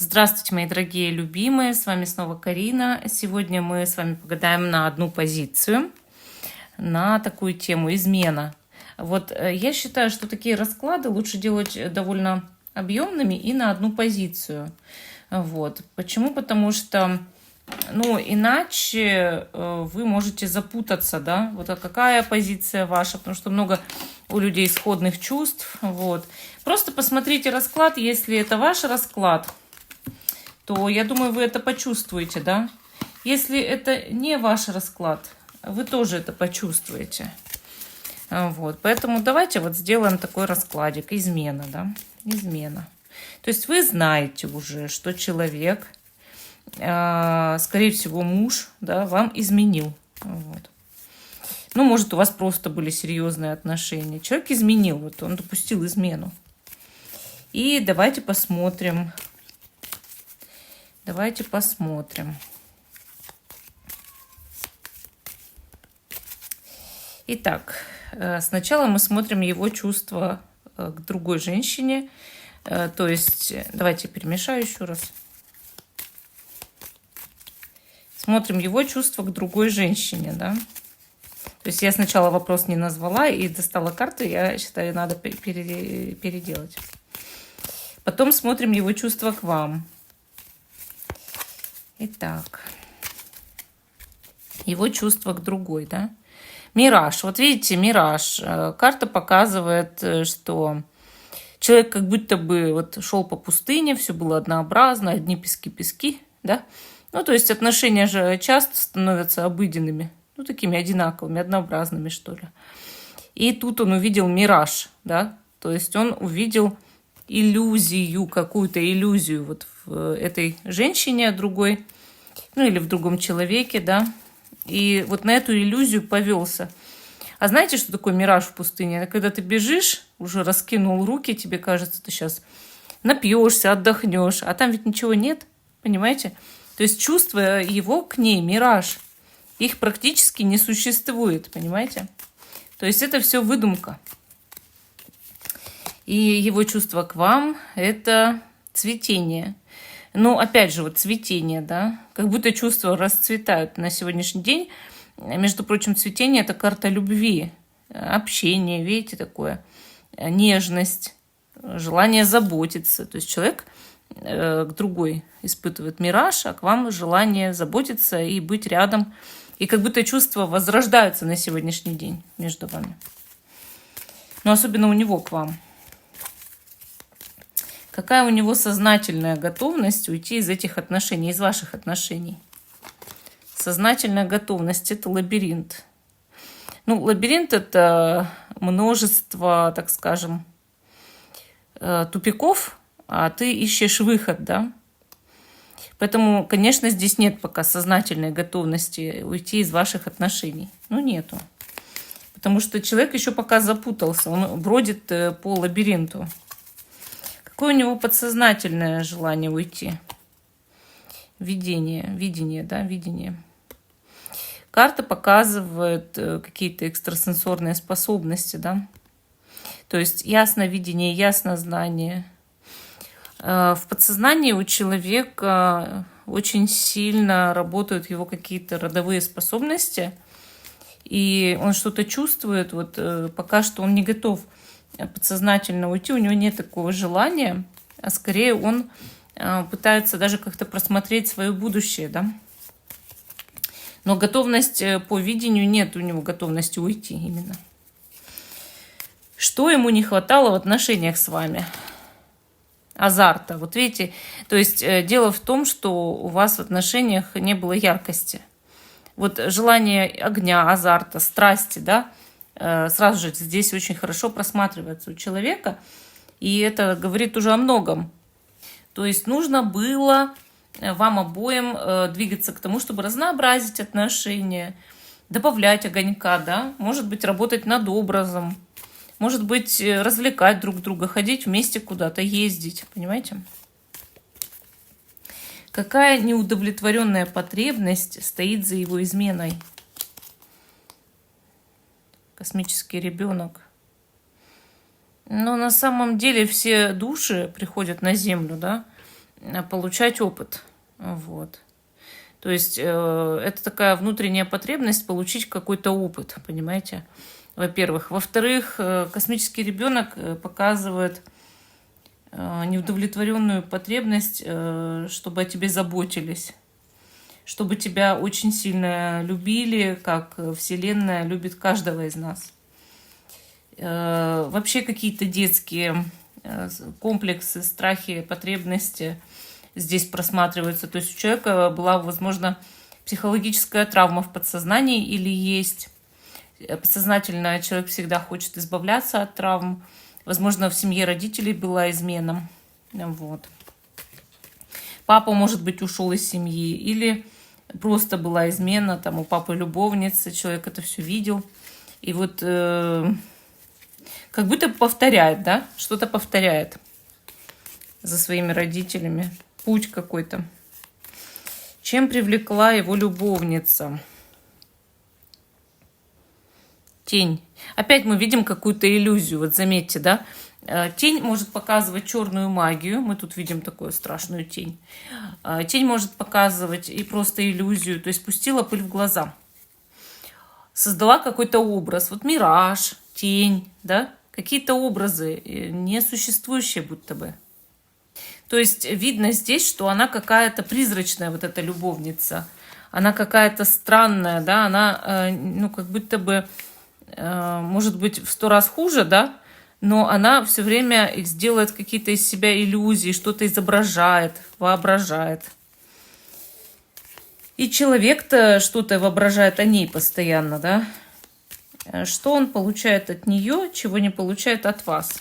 Здравствуйте, мои дорогие любимые, с вами снова Карина. Сегодня мы с вами погадаем на одну позицию, на такую тему измена. Я считаю, что такие расклады лучше делать довольно объемными и на одну позицию. Почему? Потому что, иначе вы можете запутаться, да, а какая позиция ваша, потому что много у людей сходных чувств, Просто посмотрите расклад, если это ваш расклад, то, я думаю, вы это почувствуете, да? Если это не ваш расклад, вы тоже это почувствуете. Поэтому давайте сделаем такой раскладик. Измена, да? Измена. То есть вы знаете уже, что человек, скорее всего, муж, да, вам изменил. Может, у вас просто были серьезные отношения. Человек изменил, он допустил измену. И давайте посмотрим. Итак, сначала мы смотрим его чувства к другой женщине. То есть, давайте перемешаю еще раз. Смотрим его чувства к другой женщине, да. То есть я сначала вопрос не назвала и достала карту, я считаю, надо переделать. Потом смотрим его чувства к вам. Итак, его чувства к другой, да. Мираж. Вот видите, мираж. Карта показывает, что человек как будто бы шел по пустыне, все было однообразно, одни пески, да. То есть отношения же часто становятся обыденными, такими одинаковыми, однообразными, что ли. И тут он увидел мираж, да. То есть он увидел иллюзию, какую-то иллюзию в этой женщине другой, или в другом человеке, да. И на эту иллюзию повелся. А знаете, что такое мираж в пустыне? Это когда ты бежишь, уже раскинул руки, тебе кажется, ты сейчас напьешься, отдохнешь, а там ведь ничего нет, понимаете? То есть чувство его к ней, мираж, их практически не существует, понимаете? То есть это все выдумка. И его чувство к вам – это цветение. Опять же, цветение, да, как будто чувства расцветают на сегодняшний день. Между прочим, цветение – это карта любви, общение, видите, такое, нежность, желание заботиться. То есть человек к другой испытывает мираж, а к вам желание заботиться и быть рядом. И как будто чувства возрождаются на сегодняшний день между вами. Особенно у него к вам. Какая у него сознательная готовность уйти из этих отношений, из ваших отношений? Сознательная готовность – это лабиринт. Лабиринт – это множество, так скажем, тупиков, а ты ищешь выход, да? Поэтому, конечно, здесь нет пока сознательной готовности уйти из ваших отношений. Нету. Потому что человек еще пока запутался, он бродит по лабиринту. Какое у него подсознательное желание уйти? Видение, да, видение. Карта показывает какие-то экстрасенсорные способности, да. То есть ясновидение, яснознание. В подсознании у человека очень сильно работают его какие-то родовые способности, и он что-то чувствует, пока что он не готов подсознательно уйти, у него нет такого желания, а скорее он пытается даже как-то просмотреть свое будущее, да. Но готовность по видению нет у него готовности уйти именно. Что ему не хватало в отношениях с вами? Азарта. Видите, то есть дело в том, что у вас в отношениях не было яркости. Желание огня, азарта, страсти, да, сразу же здесь очень хорошо просматривается у человека, и это говорит уже о многом. То есть нужно было вам обоим двигаться к тому, чтобы разнообразить отношения, добавлять огонька, да, может быть, работать над образом, может быть, развлекать друг друга, ходить вместе куда-то, ездить, понимаете? Какая неудовлетворенная потребность стоит за его изменой? Космический ребенок. Но на самом деле все души приходят на Землю, да, получать опыт. Вот. То есть это такая внутренняя потребность получить какой-то опыт, понимаете? Во-первых. Во-вторых, космический ребенок показывает неудовлетворенную потребность, чтобы о тебе заботились, чтобы тебя очень сильно любили, как Вселенная любит каждого из нас. Вообще какие-то детские комплексы, страхи, потребности здесь просматриваются. То есть у человека была, возможно, психологическая травма в подсознании или есть. Подсознательно человек всегда хочет избавляться от травм. Возможно, в семье родителей была измена. Вот. Папа, может быть, ушел из семьи. Или просто была измена, там у папы любовница, человек это все видел. И вот как будто повторяет, да? Что-то повторяет за своими родителями. Путь какой-то. Чем привлекла его любовница? Тень. Опять мы видим какую-то иллюзию. Вот заметьте, да? Тень может показывать черную магию. Мы тут видим такую страшную тень. Тень может показывать и просто иллюзию. То есть пустила пыль в глаза. Создала какой-то образ. Вот мираж, тень, да? Какие-то образы, несуществующие будто бы. То есть видно здесь, что она какая-то призрачная, вот эта любовница. Она какая-то странная, да? Она, ну, как будто бы, может быть, в 100 раз хуже, да? Но она все время сделает какие-то из себя иллюзии, что-то изображает, воображает. И человек-то что-то воображает о ней постоянно, да? Что он получает от нее, чего не получает от вас?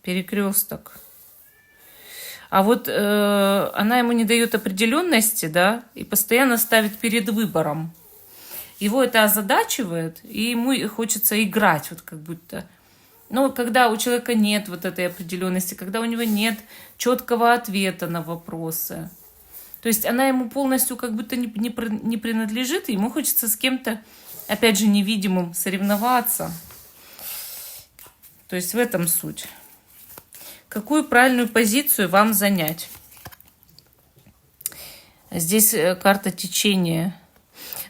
Перекресток. А вот она ему не дает определенности, да, и постоянно ставит перед выбором. Его это озадачивает, и ему хочется играть, вот как будто. Но когда у человека нет вот этой определенности, когда у него нет четкого ответа на вопросы, то есть она ему полностью как будто не принадлежит, и ему хочется с кем-то, опять же, невидимым соревноваться. То есть в этом суть. Какую правильную позицию вам занять? Здесь карта течения.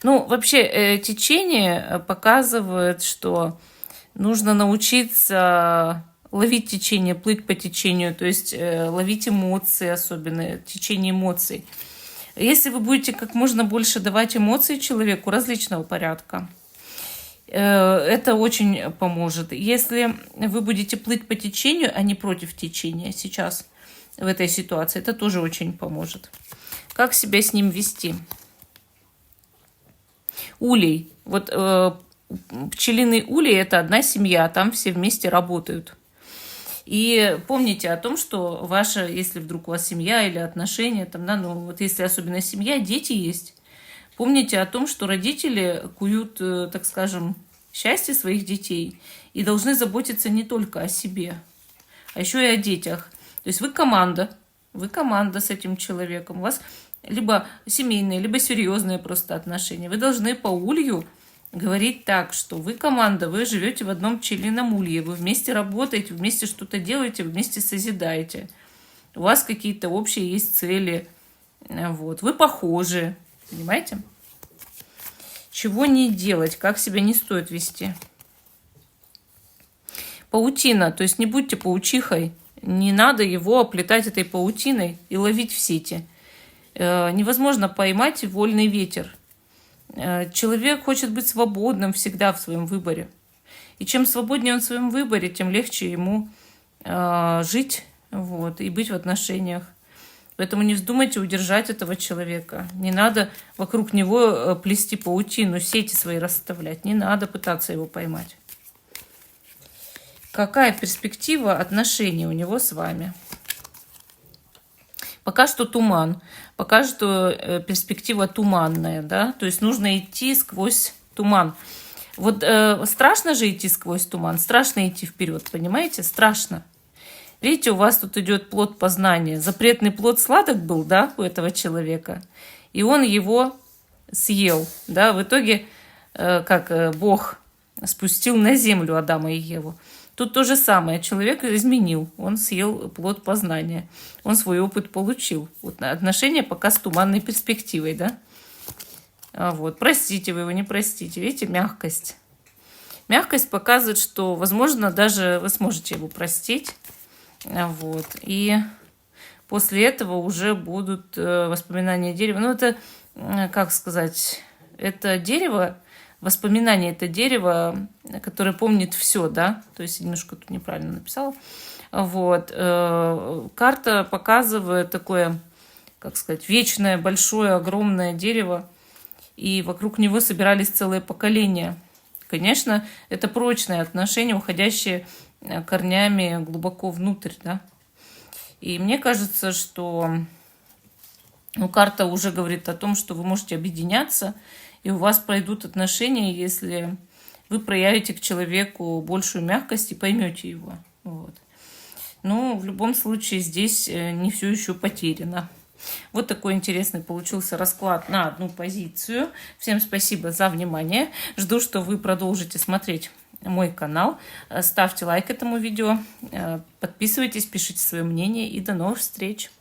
Ну, вообще, течение показывает, что нужно научиться ловить течение, плыть по течению, то есть ловить эмоции, особенно течение эмоций. Если вы будете как можно больше давать эмоций человеку различного порядка, это очень поможет. Если вы будете плыть по течению, а не против течения сейчас в этой ситуации, это тоже очень поможет. Как себя с ним вести? Улей. Вот пчелиный улей – это одна семья, там все вместе работают. И помните о том, что ваша, если вдруг у вас семья или отношения, там, да, ну вот если особенно семья, дети есть, помните о том, что родители куют, так скажем, счастье своих детей и должны заботиться не только о себе, а еще и о детях. То есть вы команда с этим человеком, у вас либо семейные, либо серьезные просто отношения. Вы должны по улью говорить так, что вы команда, вы живете в одном пчелином улье, вы вместе работаете, вместе что-то делаете, вместе созидаете. У вас какие-то общие есть цели. Вот. Вы похожи. Понимаете? Чего не делать, как себя не стоит вести. Паутина. То есть не будьте паучихой. Не надо его оплетать этой паутиной и ловить в сети. Невозможно поймать вольный ветер. Человек хочет быть свободным всегда в своем выборе. И чем свободнее он в своем выборе, тем легче ему жить, вот, и быть в отношениях. Поэтому не вздумайте удержать этого человека. Не надо вокруг него плести паутину, сети свои расставлять. Не надо пытаться его поймать. Какая перспектива отношений у него с вами? Пока что туман. Пока что перспектива туманная, да, то есть нужно идти сквозь туман. Вот страшно же идти сквозь туман, страшно идти вперед, понимаете, страшно. Видите, у вас тут идет плод познания. Запретный плод сладок был, да, у этого человека, и он его съел, да, в итоге, как Бог спустил на землю Адама и Еву. Тут то же самое. Человек изменил, он съел плод познания, он свой опыт получил. Вот отношения пока с туманной перспективой, да? Вот. Простите вы его, не простите. Видите, мягкость. Мягкость показывает, что, возможно, даже вы сможете его простить. Вот. И после этого уже будут воспоминания дерева. Ну, это, как сказать, это дерево, воспоминание это дерево, которое помнит все, да? То есть немножко тут неправильно написала. Вот. Карта показывает такое, как сказать, вечное, большое, огромное дерево, и вокруг него собирались целые поколения. Конечно, это прочные отношения, уходящие корнями глубоко внутрь, да. И мне кажется, что карта уже говорит о том, что вы можете объединяться, и у вас пройдут отношения, если вы проявите к человеку большую мягкость и поймете его. Вот. Но в любом случае здесь не все еще потеряно. Вот такой интересный получился расклад на одну позицию. Всем спасибо за внимание. Жду, что вы продолжите смотреть мой канал. Ставьте лайк этому видео, подписывайтесь, пишите свое мнение и до новых встреч.